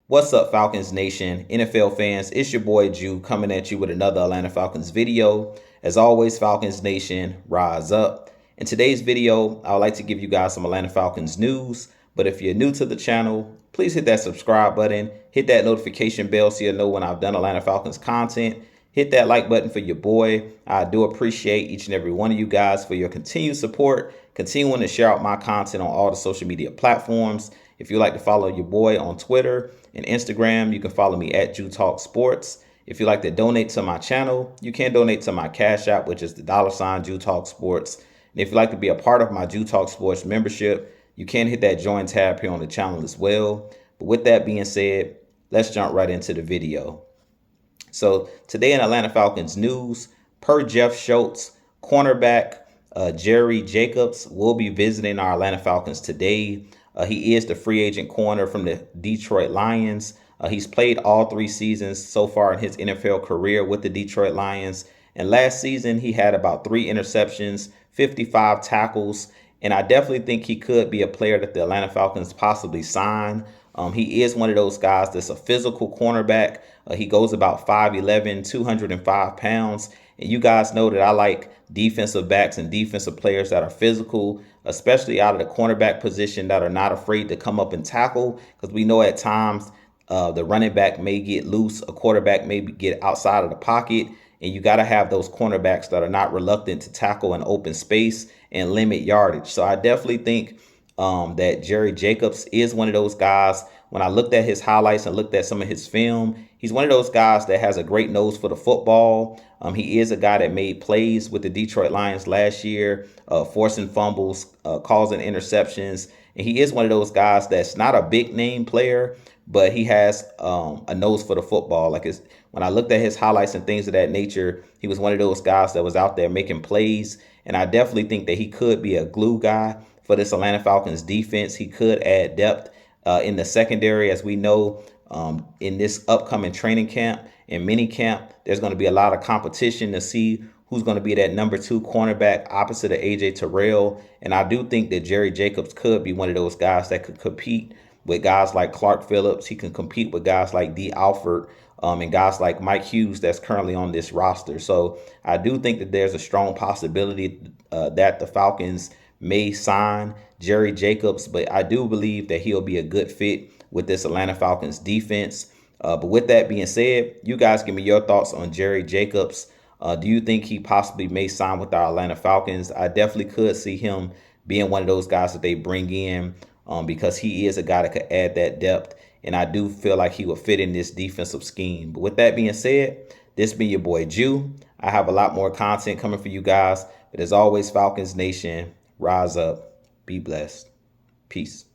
What's up, Falcons Nation, NFL fans? It's your boy Jew coming at you with another Atlanta Falcons video. As always, Falcons Nation, rise up. In today's video, I would like to give you guys some Atlanta Falcons news. But if you're new to the channel, please hit that subscribe button, hit that notification bell so you'll know when I've done Atlanta Falcons content. Hit that like button for your boy. I do appreciate each and every one of you guys for your continued support, continuing to share out my content on all the social media platforms. If you'd like to follow your boy on Twitter and Instagram, you can follow me at Jew Talk Sports. If you'd like to donate to my channel, you can donate to my Cash App, which is the $ Jew Talk Sports. And if you'd like to be a part of my Jew Talk Sports membership, you can hit that join tab here on the channel as well. But with that being said, let's jump right into the video. So today in Atlanta Falcons news, per Jeff Schultz, cornerback Jerry Jacobs will be visiting our Atlanta Falcons today. He is the free agent corner from the Detroit Lions. He's played all 3 seasons so far in his NFL career with the Detroit Lions. And last season, he had about 3 interceptions, 55 tackles. And I definitely think he could be a player that the Atlanta Falcons possibly sign. He is one of those guys that's a physical cornerback. He goes about 5'11", 205 pounds. And you guys know that I like defensive backs and defensive players that are physical, especially out of the cornerback position, that are not afraid to come up and tackle, because we know at times the running back may get loose, a quarterback may get outside of the pocket, and you got to have those cornerbacks that are not reluctant to tackle in open space and limit yardage. So I definitely think that Jerry Jacobs is one of those guys. When I looked at his highlights and looked at some of his film, he's one of those guys that has a great nose for the football. He is a guy that made plays with the Detroit Lions last year, forcing fumbles, causing interceptions. And he is one of those guys that's not a big name player, but he has a nose for the football. When I looked at his highlights and things of that nature, he was one of those guys that was out there making plays. And I definitely think that he could be a glue guy for this Atlanta Falcons defense. He could add depth in the secondary. As we know, in this upcoming training camp and mini camp, there's going to be a lot of competition to see who's going to be that number 2 cornerback opposite of A.J. Terrell. And I do think that Jerry Jacobs could be one of those guys that could compete with guys like Clark Phillips. He can compete with guys like D. Alford and guys like Mike Hughes that's currently on this roster. So I do think that there's a strong possibility that the Falcons may sign Jerry Jacobs, but I do believe that he'll be a good fit with this Atlanta Falcons defense. But with that being said, you guys give me your thoughts on Jerry Jacobs. Do you think he possibly may sign with our Atlanta Falcons? I definitely could see him being one of those guys that they bring in because he is a guy that could add that depth. And I do feel like he will fit in this defensive scheme. But with that being said, this been your boy Jew. I have a lot more content coming for you guys. But as always, Falcons Nation, rise up, be blessed. Peace.